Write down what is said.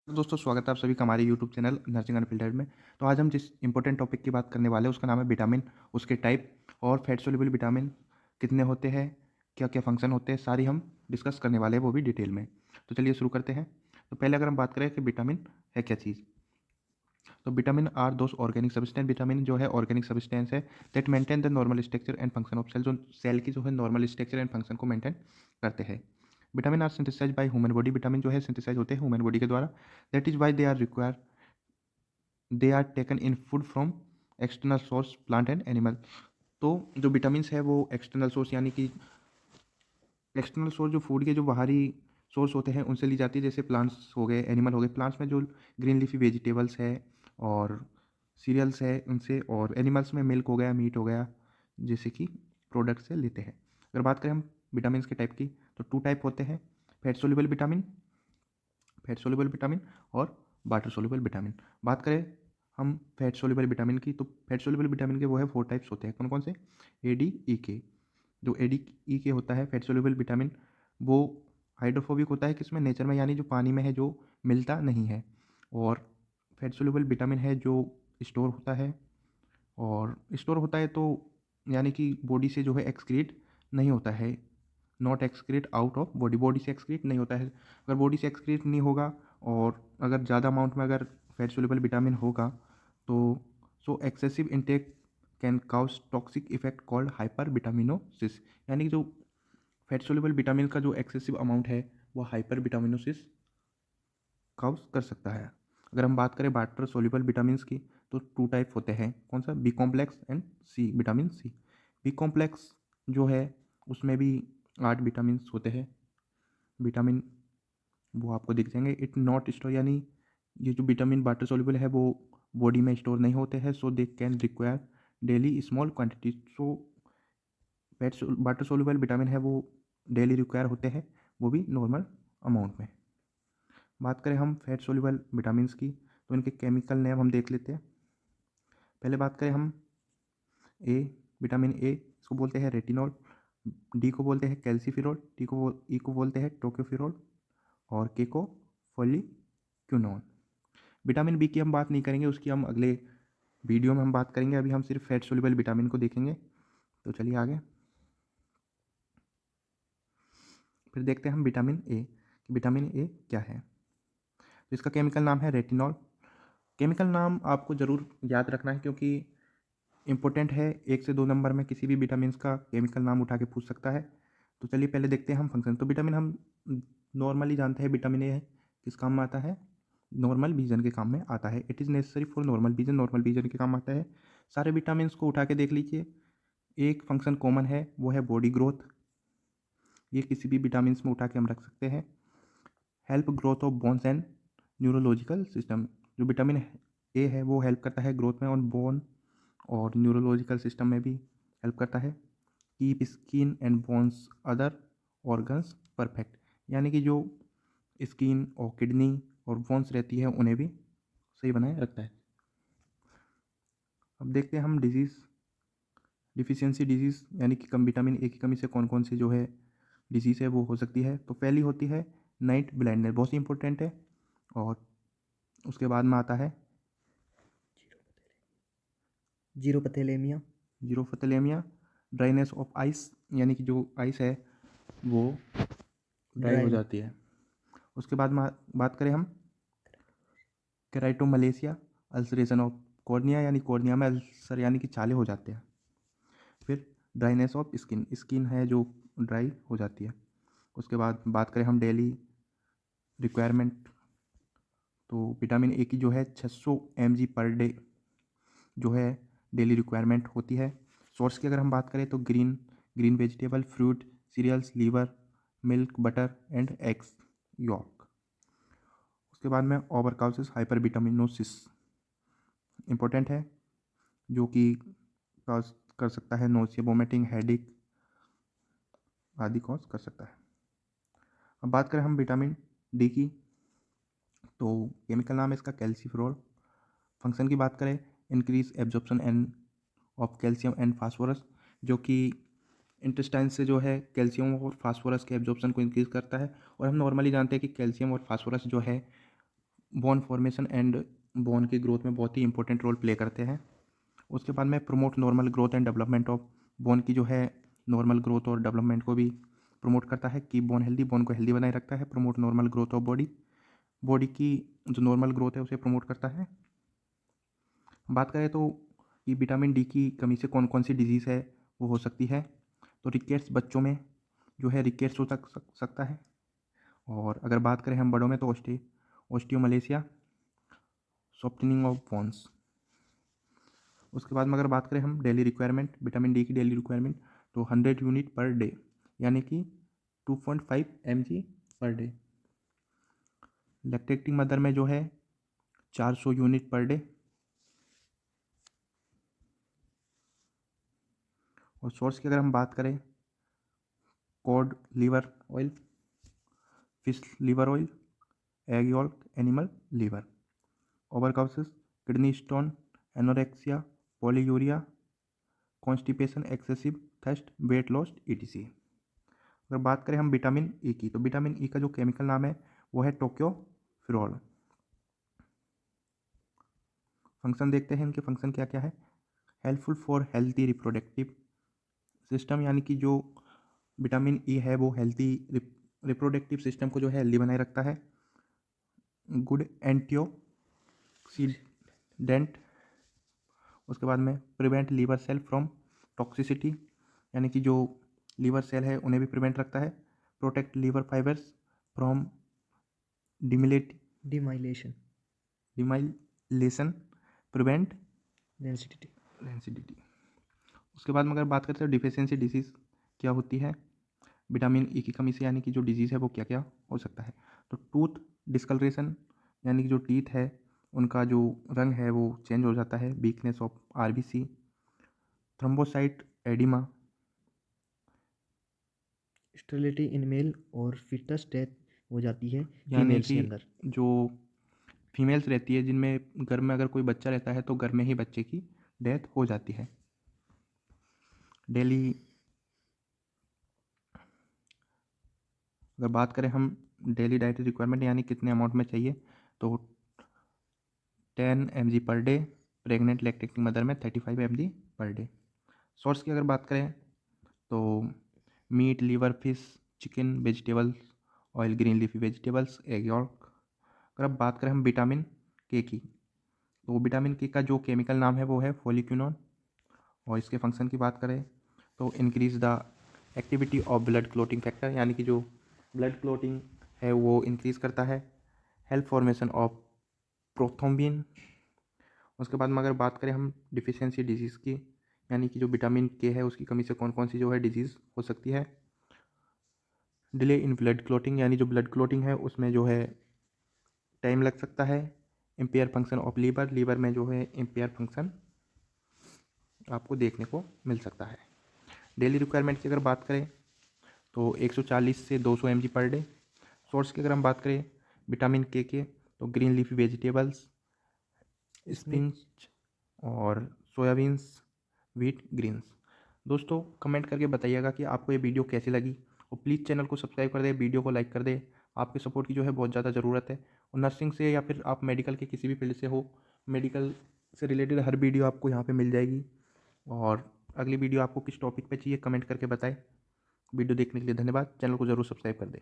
तो दोस्तों स्वागत है आप सभी का हमारे यूट्यूब चैनल नर्सिंग अनफिल्टर्ड में। तो आज हम जिस इंपॉर्टेंट टॉपिक की बात करने वाले हैं उसका नाम है विटामिन, उसके टाइप और फैट सोल्यूबल विटामिन कितने होते हैं, क्या क्या फंक्शन होते हैं, सारी हम डिस्कस करने वाले हैं, वो भी डिटेल में। तो चलिए शुरू करते हैं। तो पहले अगर हम बात करें कि विटामिन है क्या चीज़, तो vitamin are those organic substance. Vitamin जो है ऑर्गेनिक सब्सटेंस है that maintain the normal structure and function of cell, जो सेल की जो है नॉर्मल स्ट्रक्चर एंड फंक्शन को मेंटेन करते हैं। Vitamin are synthesize by human body. Vitamin जो है सिंथेसाइज होते हैं ह्यूमन बॉडी के द्वारा। That is why they are require, they are taken in food from external source plant and animal. तो जो विटामिन्स है वो एक्सटर्नल सोर्स यानी कि एक्सटर्नल सोर्स जो फूड के जो बाहरी सोर्स होते हैं उनसे ली जाती है, जैसे प्लांट्स हो गए, एनिमल हो गए। प्लांट्स में जो ग्रीन लीफी वेजिटेबल्स है और सीरियल्स है उनसे, और एनिमल्स में मिल्क हो गया, मीट हो गया, जैसे कि प्रोडक्ट से लेते हैं। अगर बात करें हम विटामिन के टाइप की, तो टू टाइप होते हैं, fat soluble vitamin, fat soluble vitamin और वाटर सोल्यूबल विटामिन। बात करें हम फैट सोल्यूबल विटामिन की, तो फैट सोल्यूबल विटामिन के वो है 4 टाइप्स होते हैं। कौन कौन से? ए डी ई के। जो ए डी ई के होता है फैट सोल्यूबल विटामिन, वो हाइड्रोफोबिक होता है किसमें? नेचर में, यानी जो पानी में है, जो मिलता नहीं है। और फैट सोल्यूबल विटामिन है जो स्टोर होता है, और स्टोर होता है तो यानी कि बॉडी से जो है एक्सक्रीट नहीं होता है, not excrete out of body, body से एक्सक्रीट नहीं होता है। अगर बॉडी से एक्सक्रीट नहीं होगा और अगर ज़्यादा अमाउंट में अगर फैट सोल्यूबल विटामिन होगा तो so excessive intake can cause toxic effect called hypervitaminosis. यानी कि जो फैट सोल्यूबल विटामिन का जो एक्सेसिव अमाउंट है वो हाइपर विटामिनोसिस काउज कर सकता है। अगर हम बात करें वाटर सोल्यूबल विटामिन की, तो टू टाइप होते हैं। कौन सा? B complex and C, vitamin C. B complex जो है उसमें भी 8 विटामिन होते हैं। विटामिन वो आपको दिख जाएंगे। इट नॉट स्टोर, यानी ये जो विटामिन वाटर सोल्यूबल है वो बॉडी में स्टोर नहीं होते हैं, so they can require daily small quantity. So fat water soluble vitamin है वो डेली रिक्वायर होते हैं, वो भी नॉर्मल अमाउंट में। बात करें हम फैट सोल्यूबल विटामिन की, तो इनके केमिकल नेम हम देख लेते हैं। पहले बात करें हम ए, विटामिन ए, इसको बोलते हैं रेटिनॉल। डी को बोलते हैं कैल्सीफिरोल, टी को ई को बोलते हैं टोक्योफिरोल, और के को फोलिक्विनोन। विटामिन बी की हम बात नहीं करेंगे, उसकी हम अगले वीडियो में हम बात करेंगे। अभी हम सिर्फ फैट सोल्यूबल विटामिन को देखेंगे। तो चलिए आगे फिर देखते हैं हम विटामिन ए। विटामिन ए क्या है? तो इसका केमिकल नाम है रेटिनॉल। केमिकल नाम आपको ज़रूर याद रखना है क्योंकि इम्पोर्टेंट है। 1 से 2 नंबर में किसी भी विटामिन का केमिकल नाम उठा के पूछ सकता है। तो चलिए पहले देखते हैं हम फंक्शन। तो विटामिन हम नॉर्मली जानते हैं विटामिन ए है किस काम में आता है? नॉर्मल विजन के काम में आता है। It is necessary for normal vision, normal vision के काम आता है। सारे विटामिन को उठा के देख लीजिए, एक फंक्शन कॉमन है, वो है बॉडी ग्रोथ। ये किसी भी विटामिन में उठा के हम रख सकते हैं। Help growth of bones and neurological system. जो विटामिन ए है वो हेल्प करता है ग्रोथ में और बोन और न्यूरोलॉजिकल सिस्टम में भी हेल्प करता है। Keep skin and bones other organs perfect, यानी कि जो स्किन और किडनी और बोन्स रहती है उन्हें भी सही बनाए रखता है। अब देखते हैं हम डिजीज़, डिफिशियंसी डिजीज़, यानी कि कम विटामिन ए की कमी से कौन कौन सी जो है डिजीज़ है वो हो सकती है। तो पहली होती है नाइट ब्लाइंडनेस, बहुत ही इंपॉर्टेंट है। और उसके बाद में आता है जीरोपथेलेमिया। जीरोफथेलेमिया, ड्राइनेस ऑफ आइस, यानी कि जो आइस है वो ड्राई ड्राई हो हो। जाती है। उसके बाद में बात करें हम केराइटोमलेशिया, अल्सरेशन ऑफ कॉर्निया, यानी कॉर्निया में अल्सर यानी कि छाले हो जाते हैं। फिर ड्राइनेस ऑफ स्किन, स्किन है जो ड्राई हो जाती है। उसके बाद बात करें हम डेली रिक्वायरमेंट, तो विटामिन ए की जो है 600 mg पर डे जो है डेली रिक्वायरमेंट होती है। सोर्स की अगर हम बात करें तो green green vegetable, fruit, cereals, liver, milk, butter and eggs yolk. उसके बाद में ओवर काउसिस हाइपर विटामिनोसिस इंपॉर्टेंट है, जो कि कॉज कर सकता है नोसिया, वोमिटिंग, हेडेक आदि कॉज कर सकता है। अब बात करें हम विटामिन डी की, तो केमिकल नाम है इसका कैल्सीफेरॉल। फंक्शन की बात करें, increase absorption end of calcium and phosphorus, जो कि इंटेस्टाइन से जो है कैल्शियम और फास्फोरस के एब्जॉर्प्शन को इंक्रीज करता है। और हम नॉर्मली जानते हैं कि कैल्शियम और फास्फोरस जो है बोन फॉर्मेशन एंड बोन की ग्रोथ में बहुत ही इंपॉर्टेंट रोल प्ले करते हैं। उसके बाद में promote normal growth and development of bone की जो है नॉर्मल ग्रोथ और डेवलपमेंट को भी प्रमोट करता है कि बोन हेल्दी, बोन को हेल्दी बनाए रखता है। Promote normal growth of body, body की जो नॉर्मल ग्रोथ है उसे प्रमोट करता है। बात करें तो कि विटामिन डी की कमी से कौन कौन सी डिजीज़ है वो हो सकती है, तो रिकेट्स बच्चों में जो है रिकेट्स हो सकता है। और अगर बात करें हम बड़ों में तो ऑस्टियोमलेशिया, सॉफ्टनिंग ऑफ बोन्स। उसके बाद में अगर बात करें हम डेली रिक्वायरमेंट, विटामिन डी की डेली रिक्वायरमेंट, तो 100 यूनिट पर डे, यानी कि 2.5 mg per day. Lactating mother में जो है 400 यूनिट पर डे। और सोर्स की अगर हम बात करें, cod liver oil, fish liver oil, egg yolk, animal liver. Over causes, kidney stone, anorexia, polyuria, constipation, excessive thirst, weight loss, ETC. अगर बात करें हम विटामिन ई की, तो विटामिन ई का जो केमिकल नाम है वो है टोक्योफिरोल। फंक्शन देखते हैं इनके, फंक्शन क्या क्या है। Helpful for healthy reproductive system, यानी कि जो विटामिन ई है वो हेल्थी रिप्रोडक्टिव सिस्टम को जो है हेल्दी बनाए रखता है। Good antioxidant. उसके बाद में prevent liver cell from toxicity, यानी कि जो लीवर सेल है उन्हें भी प्रिवेंट रखता है। Protect liver fibres from demyelination, demyelination, prevent density. Rancidity. उसके बाद में अगर बात करते हैं डिफिशियंसी डिजीज़ क्या होती है विटामिन ई की कमी से, यानी कि जो डिजीज़ है वो क्या क्या हो सकता है। तो टूथ डिस्कलरेशन, यानी कि जो टीथ है उनका जो रंग है वो चेंज हो जाता है। Weakness of RBC, thrombocyte oedema, sterility in male और फिटस डेथ हो जाती है यानी फीमेल्स कि के अंदर। जो फीमेल्स रहती है जिनमें घर में अगर कोई बच्चा रहता है तो घर में ही बच्चे की डेथ हो जाती है। डेली अगर बात करें हम डेली डाइटरी रिक्वायरमेंट, यानी कितने अमाउंट में चाहिए, तो 10 mg per day. Pregnant lactating mother में 35 mg पर डे। सोर्स की अगर बात करें तो meat, liver, fish, chicken, vegetables, oil, green leafy vegetables, egg yolk. अगर अब बात करें हम विटामिन के की, तो विटामिन के का जो केमिकल नाम है वो है फोलिक्विनोन। और इसके फंक्शन की बात करें तो increase the activity of blood clotting factor, यानी कि जो ब्लड क्लोटिंग है वो इंक्रीज़ करता है। Help formation of prothrombin. उसके बाद में अगर बात करें हम डिफिशियंसी डिजीज़ की, यानी कि जो विटामिन के है उसकी कमी से कौन कौन सी जो है डिजीज़ हो सकती है। डिले इन ब्लड क्लोटिंग, यानी जो ब्लड क्लोटिंग है उसमें जो है टाइम लग सकता है। Impair function of liver, liver में जो है इम्पेयर फंक्शन आपको देखने को मिल सकता है। डेली रिक्वायरमेंट की अगर बात करें तो 140 से 200 mg पर डे। सोर्स की अगर हम बात करें विटामिन के तो green leafy vegetables, spinach. Spinach और सोयाबीन्स, व्हीट, ग्रीन्स। दोस्तों कमेंट करके बताइएगा कि आपको ये वीडियो कैसी लगी, और प्लीज़ चैनल को सब्सक्राइब कर दे, वीडियो को लाइक कर दे। आपके सपोर्ट की जो है बहुत ज़्यादा ज़रूरत है। और नर्सिंग से या फिर आप मेडिकल के किसी भी फील्ड से हो, मेडिकल से रिलेटेड हर वीडियो आपको यहाँ पे मिल जाएगी। और अगली वीडियो आपको किस टॉपिक पे चाहिए कमेंट करके बताएं। वीडियो देखने के लिए धन्यवाद। चैनल को ज़रूर सब्सक्राइब कर दें।